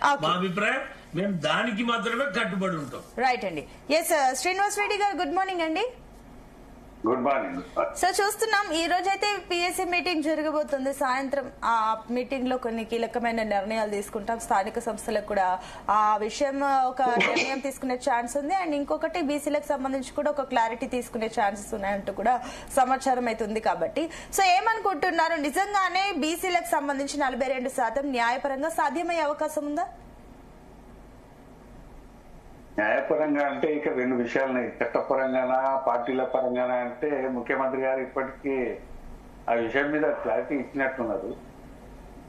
మా అభిప్రాయం. మేము దానికి మాత్రమే కట్టుబడి ఉంటాం. రైట్ అండి. ఎస్ శ్రీనివాస్ రెడ్డి గారు, గుడ్ మార్నింగ్ అండి. Good morning sir. చూస్తున్నాం ఈ రోజు అయితే పిఎస్సీ మీటింగ్ జరగబోతుంది సాయంత్రం. ఆ మీటింగ్ లో కొన్ని కీలకమైన నిర్ణయాలు తీసుకుంటాం. స్థానిక సంస్థలకు కూడా ఆ విషయం ఒక నిర్ణయం తీసుకునే ఛాన్స్ ఉంది. అండ్ ఇంకొకటి బీసీలకు సంబంధించి కూడా ఒక క్లారిటీ తీసుకునే ఛాన్సెస్ ఉన్నాయంటూ కూడా సమాచారం అయితే ఉంది. కాబట్టి సో ఏమనుకుంటున్నారు, నిజంగానే బీసీలకు సంబంధించి 42% న్యాయపరంగా సాధ్యమయ్యే అవకాశం ఉందా? న్యాయపరంగా అంటే ఇక రెండు విషయాలున్నాయి. చట్టపరంగానా పార్టీల పరంగానా అంటే ముఖ్యమంత్రి గారు ఇప్పటికీ ఆ విషయం మీద క్లారిటీ ఇచ్చినట్టున్నారు.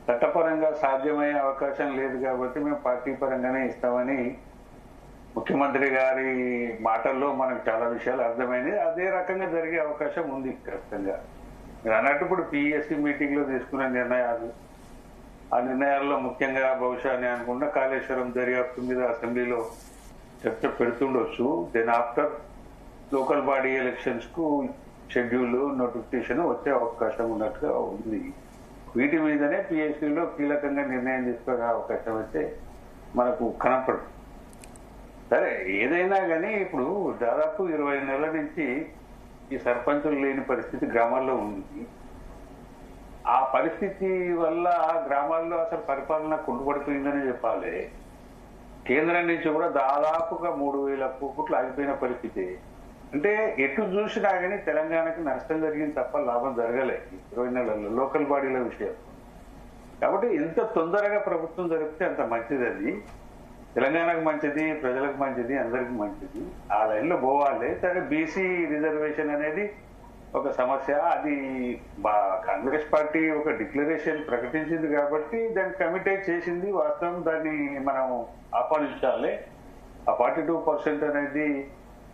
చట్టపరంగా సాధ్యమయ్యే అవకాశం లేదు కాబట్టి మేము పార్టీ పరంగానే ఇస్తామని ముఖ్యమంత్రి గారి మాటల్లో మనకు చాలా విషయాలు అర్థమైంది. అదే రకంగా జరిగే అవకాశం ఉంది ఖచ్చితంగా. మీరు అన్నట్టు ఇప్పుడు పిఎస్సీ మీటింగ్ లో తీసుకున్న నిర్ణయాలు, ఆ నిర్ణయాల్లో ముఖ్యంగా బహుశా నేను అనుకుంటా కాళేశ్వరం దర్యాప్తు మీద అసెంబ్లీలో చర్చ పెడుతుండొచ్చు. Then after local body elections కు షెడ్యూల్ నోటిఫికేషన్ వచ్చే అవకాశం ఉన్నట్టుగా ఉంది. వీటి మీదనే పిఎస్సీలో కీలకంగా నిర్ణయం తీసుకునే అవకాశం అయితే మనకు కనపడదు. సరే ఏదైనా కానీ ఇప్పుడు దాదాపు 20 నెలల నుంచి ఈ సర్పంచులు లేని పరిస్థితి గ్రామాల్లో ఉంది. ఆ పరిస్థితి వల్ల గ్రామాల్లో అసలు పరిపాలన కుంటుపడిపోయిందని చెప్పాలి. కేంద్రం నుంచి కూడా దాదాపుగా 3,000 కోట్లు ఆగిపోయిన పరిస్థితి. అంటే ఎటు చూసినా కానీ తెలంగాణకి నష్టం జరిగింది తప్ప లాభం జరగలే 20 నెలల్లో లోకల్ బాడీల విషయం. కాబట్టి ఎంత తొందరగా ప్రభుత్వం జరిపితే అంత మంచిది. అది తెలంగాణకు మంచిది, ప్రజలకు మంచిది, అందరికి మంచిది. ఆ లైన్లో పోవాలి. సరే బీసీ రిజర్వేషన్ అనేది ఒక సమస్య. అది కాంగ్రెస్ పార్టీ ఒక డిక్లరేషన్ ప్రకటించింది కాబట్టి దాన్ని కమిటేట్ చేసింది. వాస్తవం దాన్ని మనం ఆహ్వానించాలి. ఆ 42% అనేది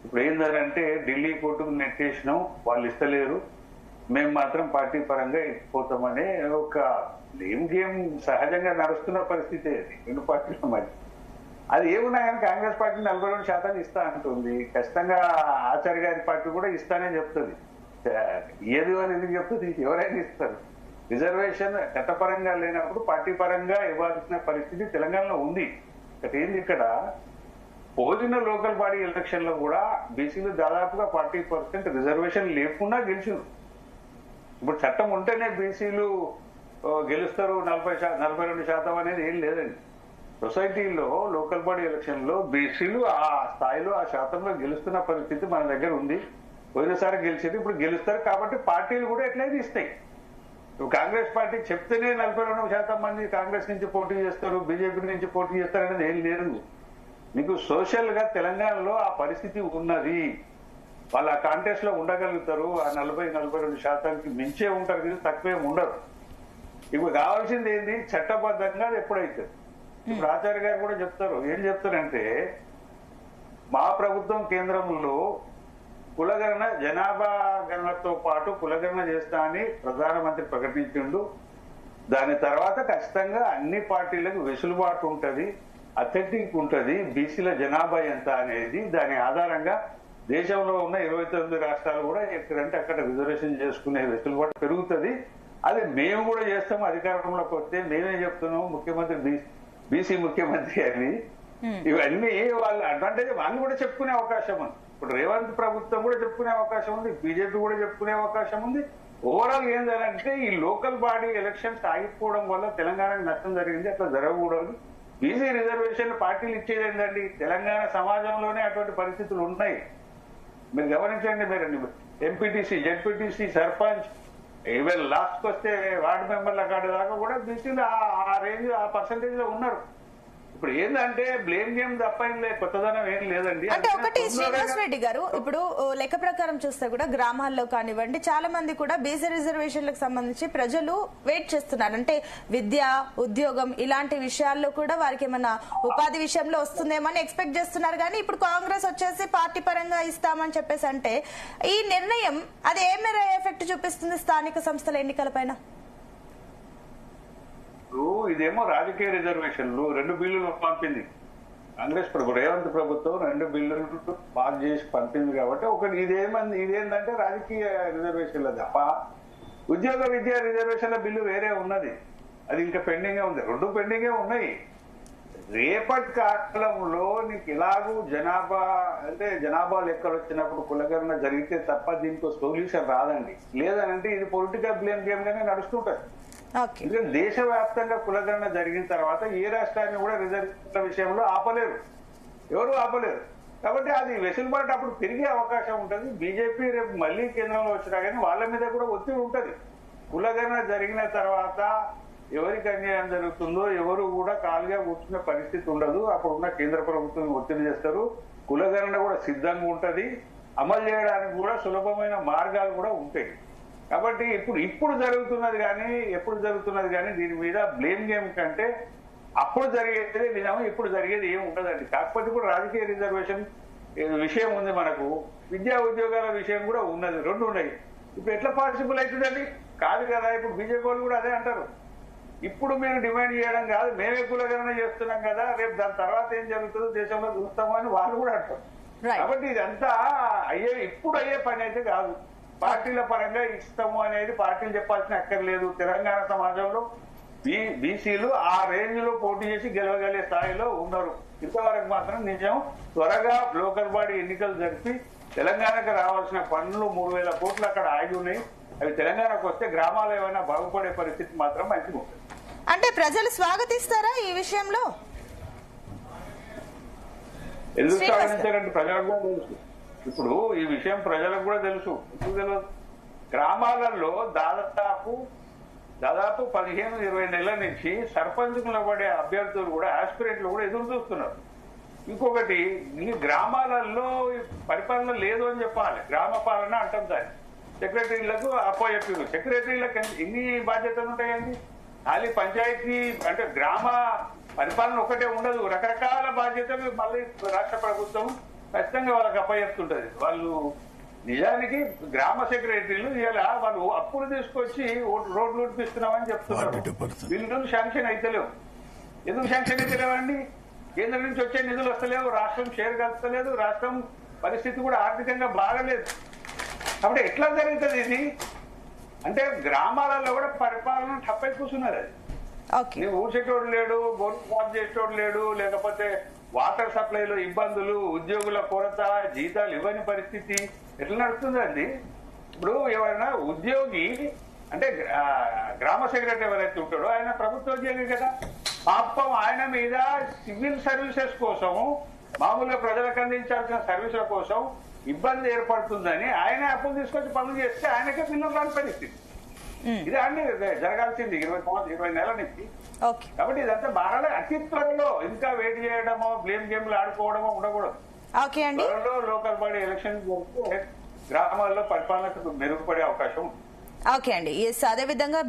ఇప్పుడు ఏంటంటే ఢిల్లీ కోర్టుకు నెట్టేసినాం, వాళ్ళు ఇస్తలేరు, మేము మాత్రం పార్టీ పరంగా ఇచ్చిపోతామనే ఒక బ్లేమ్ గేమ్ సహజంగా నడుస్తున్న పరిస్థితి అది రెండు పార్టీల మధ్య. అది ఏమున్నా కానీ కాంగ్రెస్ పార్టీ 42% ఇస్తా అంటుంది. ఖచ్చితంగా ఆచార్య గారి పార్టీ కూడా ఇస్తానే చెప్తుంది. ఏది అని ఎందుకు చెప్తుంది? ఎవరైనా ఇస్తారు. రిజర్వేషన్ చట్టపరంగా లేనప్పుడు పార్టీ పరంగా ఇవ్వాల్సిన పరిస్థితి తెలంగాణలో ఉంది. ఏంది ఇక్కడ పోలిన లోకల్ బాడీ ఎలక్షన్ లో కూడా బీసీలు దాదాపుగా 40% రిజర్వేషన్ లేకుండా గెలిచారు. ఇప్పుడు చట్టం ఉంటేనే బీసీలు గెలుస్తారు 42% అనేది ఏం లేదండి. సొసైటీలో లోకల్ బాడీ ఎలక్షన్ లో బీసీలు ఆ స్థాయిలో ఆ శాతంలో గెలుస్తున్న పరిస్థితి మన దగ్గర ఉంది. పోయినసారి గెలిచేది ఇప్పుడు గెలుస్తారు. కాబట్టి పార్టీలు కూడా ఎట్లయితే ఇస్తాయి. కాంగ్రెస్ పార్టీ చెప్తేనే 42% మంది కాంగ్రెస్ నుంచి పోటీ చేస్తారు, బీజేపీ నుంచి పోటీ చేస్తారు అనేది ఏం లేదు. మీకు సోషల్ గా తెలంగాణలో ఆ పరిస్థితి ఉన్నది. వాళ్ళు ఆ కాంటెస్ట్ లో ఉండగలుగుతారు. ఆ 40-42% మించే ఉంటారు కానీ తక్కువే ఉండరు. ఇప్పుడు కావాల్సింది ఏంది? చట్టబద్ధంగా అది ఎప్పుడైతే ఇప్పుడు ఆచార్య గారు కూడా చెప్తారు. ఏం చెప్తారంటే మా ప్రభుత్వం కేంద్రంలో కులగణన జనాభా గణనతో పాటు కులగణన చేస్తా అని ప్రధానమంత్రి ప్రకటించిండు. దాని తర్వాత ఖచ్చితంగా అన్ని పార్టీలకు వెసులుబాటు ఉంటది, అథెంటిక్ ఉంటది. బీసీల జనాభా ఎంత అనేది దాని ఆధారంగా దేశంలో ఉన్న 29 రాష్ట్రాలు కూడా ఎక్కడంటే అక్కడ రిజర్వేషన్ చేసుకునే వెసులుబాటు పెరుగుతుంది. అది మేము కూడా చేస్తాము అధికారంలోకి వస్తే. మేమే చెప్తున్నాము ముఖ్యమంత్రి బీసీ ముఖ్యమంత్రి అని. ఇవన్నీ వాళ్ళ అడ్వాంటేజ్ వాళ్ళు కూడా చెప్పుకునే అవకాశం ఉంది. ఇప్పుడు రేవంత్ ప్రభుత్వం కూడా చెప్పుకునే అవకాశం ఉంది, బీజేపీ కూడా చెప్పుకునే అవకాశం ఉంది. ఓవరాల్ ఏంటంటే ఈ లోకల్ బాడీ ఎలక్షన్స్ ఆగిపోవడం వల్ల తెలంగాణకు నష్టం జరిగింది. అట్లా జరగకూడదు. బీసీ రిజర్వేషన్ పార్టీలు ఇచ్చేది ఏంటండి? తెలంగాణ సమాజంలోనే అటువంటి పరిస్థితులు ఉన్నాయి. మీరు గమనించండి. మీరు ఎంపీటీసీ, జెడ్పీటీసీ, సర్పంచ్, ఈవెన్ లాస్ట్కి వస్తే వార్డు మెంబర్ల కాడి దాకా కూడా బీసీలు ఆ రేంజ్ ఆ పర్సంటేజ్ లో ఉన్నారు. ఇప్పుడు ఏంటంటే బ్లేమ్ గేమ్ తప్ప కొత్తదనం ఏం లేదండి. అంటే ఒకటి శ్రీనివాస్ రెడ్డి గారు, ఇప్పుడు లెక్క ప్రకారం చూస్తే కూడా గ్రామాల్లో కానివ్వండి చాలా మంది కూడా బీసీ రిజర్వేషన్లకు సంబంధించి ప్రజలు వెయిట్ చేస్తున్నారు. అంటే విద్య, ఉద్యోగం ఇలాంటి విషయాల్లో కూడా వారికి ఏమన్నా ఉపాధి విషయంలో వస్తుందేమని ఎక్స్పెక్ట్ చేస్తున్నారు. కానీ ఇప్పుడు కాంగ్రెస్ వచ్చేసి పార్టీ పరంగా ఇస్తామని చెప్పేసి అంటే ఈ నిర్ణయం అది ఏ మేర ఎఫెక్ట్ చూపిస్తుంది స్థానిక సంస్థల ఎన్నికల పైన? ఇదేమో రాజకీయ రిజర్వేషన్లు 2 బిల్లులు పంపింది కాంగ్రెస్ ప్రభుత్వం. రేవంత్ ప్రభుత్వం 2 బిల్లులు పాస్ చేసి పంపింది కాబట్టి ఒకటి ఇదేంటంటే రాజకీయ రిజర్వేషన్ల తప్ప ఉద్యోగ విద్యా రిజర్వేషన్ల బిల్లు వేరే ఉన్నది. అది ఇంకా పెండింగే ఉంది. 2 పెండింగే ఉన్నాయి. రేపటి కాలంలో నీకు ఎలాగూ జనాభా లెక్కలు వచ్చినప్పుడు కులగణన జరిగితే తప్ప దీనికి సొల్యూషన్ రాదండి. లేదనంటే ఇది పొలిటికల్ బ్లేమ్ గేమ్ గానే నడుస్తుంటది. ఎందుకంటే దేశవ్యాప్తంగా కులగణన జరిగిన తర్వాత ఏ రాష్ట్రాన్ని కూడా రిజర్వేషన్ల విషయంలో ఆపలేరు, ఎవరు ఆపలేరు. కాబట్టి అది వెసులుబాటు అప్పుడు పెరిగే అవకాశం ఉంటుంది. బీజేపీ రేపు మళ్ళీ కేంద్రంలో వచ్చినా కానీ వాళ్ళ మీద కూడా ఒత్తిడి ఉంటుంది. కులగణన జరిగిన తర్వాత ఎవరికి అన్యాయం జరుగుతుందో ఎవరు కూడా ఖాళీగా కూర్చునే పరిస్థితి ఉండదు. అప్పుడున్న కేంద్ర ప్రభుత్వం ఒత్తిడి చేస్తారు. కులగణన కూడా సిద్ధంగా ఉంటది, అమలు చేయడానికి కూడా సులభమైన మార్గాలు కూడా ఉంటాయి. కాబట్టి ఇప్పుడు జరుగుతున్నది కానీ దీని మీద బ్లేమ్ గేమ్ కంటే అప్పుడు జరిగేది నిజం, ఇప్పుడు జరిగేది ఏమి ఉండదండి. కాకపోతే కూడా రాజకీయ రిజర్వేషన్ విషయం ఉంది, మనకు విద్యా ఉద్యోగాల విషయం కూడా ఉన్నది, రెండు ఉన్నాయి. ఇప్పుడు ఎట్లా పాసిబుల్ అవుతుందండి? కాదు కదా. ఇప్పుడు బీజేపీ వాళ్ళు కూడా అదే అంటారు, ఇప్పుడు మీరు డిమాండ్ చేయడం కాదు, మేమే కులగణన చేస్తున్నాం కదా, రేపు దాని తర్వాత ఏం జరుగుతుందో దేశంలో చూస్తాము అని వాళ్ళు కూడా అంటారు. కాబట్టి ఇదంతా ఇప్పుడు అయ్యే పని అయితే కాదు. పార్టీల పరంగా ఇస్తాము అనేది పార్టీలు చెప్పాల్సిన అక్కర్లేదు. తెలంగాణ సమాజంలో బీసీలు ఆ రేంజ్ లో పోటీ చేసి గెలవగలిగే స్థాయిలో ఉన్నారు. ఇంతవరకు మాత్రం నిజం త్వరగా లోకల్ బాడీ ఎన్నికలు జరిపి తెలంగాణకు రావాల్సిన పనులు 3,000 కోట్లు అక్కడ ఆగి ఉన్నాయి. అవి తెలంగాణకు వస్తే గ్రామాలు ఏమైనా బాగుపడే పరిస్థితి మాత్రం మంచిగా ఉంటుంది. అంటే ప్రజలు స్వాగతిస్తారా ఈ విషయంలో? ఎందుకు స్వాగతించారంటే ప్రజలకు కూడా తెలుసు. ఇప్పుడు ఈ విషయం ప్రజలకు కూడా తెలుసు. ఎందుకు తెలియదు? గ్రామాలలో దాదాపు 15-20 నెలల నుంచి సర్పంచులు పడే అభ్యర్థులు కూడా ఆస్పిరెంట్లు కూడా ఎదురు చూస్తున్నారు. ఇంకొకటి, ఈ గ్రామాలలో పరిపాలన లేదు అని చెప్పాలి. గ్రామ పాలన అంటాం దాన్ని. సెక్రటరీలకు అప్పచెప్పారు. సెక్రటరీలకు ఎన్ని బాధ్యతలు ఉంటాయండి? ఖాళీ పంచాయతీ అంటే గ్రామ పరిపాలన ఒకటే ఉండదు, రకరకాల బాధ్యతలు మళ్ళీ రాష్ట్ర ప్రభుత్వం ఖచ్చితంగా వాళ్ళకి అప్పచెప్తుంటది. వాళ్ళు నిజానికి గ్రామ సెక్రటరీలు ఇలా వాళ్ళు అప్పులు తీసుకొచ్చి రోడ్లు ఉడిపిస్తున్నామని చెప్తున్నారు. బిల్లులు శాంక్షన్ అయితలేవు. ఎందుకు శాంక్షన్ అయితలేవండి? కేంద్రం నుంచి వచ్చే నిధులు వస్తలేవు, రాష్ట్రం షేర్ కలుస్తలేదు, రాష్ట్రం పరిస్థితి కూడా ఆర్థికంగా బాగలేదు. కాబట్టి ఎట్లా జరుగుతుంది ఇది? అంటే గ్రామాలలో కూడా పరిపాలన తప్పై కూర్చున్నారు. అది ఊడ్చేటోడు లేడు, బోర్డు సాఫ్ చేసేటోడు లేడు, లేకపోతే వాటర్ సప్లైలో ఇబ్బందులు, ఉద్యోగుల కొరత, జీతాలు ఇవ్వని పరిస్థితి ఎట్లా నడుస్తుందండి? ఇప్పుడు ఎవరైనా ఉద్యోగి అంటే గ్రామ సెక్రటరీ ఎవరైతే ఉంటాడో ఆయన ప్రభుత్వ ఉద్యోగి కదా, పాపం ఆయన మీద సివిల్ సర్వీసెస్ కోసము మామూలుగా ప్రజలకు అందించాల్సిన సర్వీసుల కోసం ఇబ్బంది ఏర్పడుతుందని ఆయన అప్పులు తీసుకొచ్చి పనులు చేస్తే ఆయనకే బిల్లు రాని పరిస్థితి. ఇది అన్ని జరగాల్సింది 20 నెలల నుంచి. కాబట్టి ఇదంతా బాగా అతి త్వరలో ఇంకా వెయిట్ చేయడమో బ్లేమ్ గేమ్లు ఆడుకోవడమో ఉండకూడదు. త్వరలో లోకల్ బాడీ ఎలక్షన్ జరిగితే గ్రామాల్లో పరిపాలనకు మెరుగుపడే అవకాశం ఉంది. ఓకే అండి. అదే విధంగా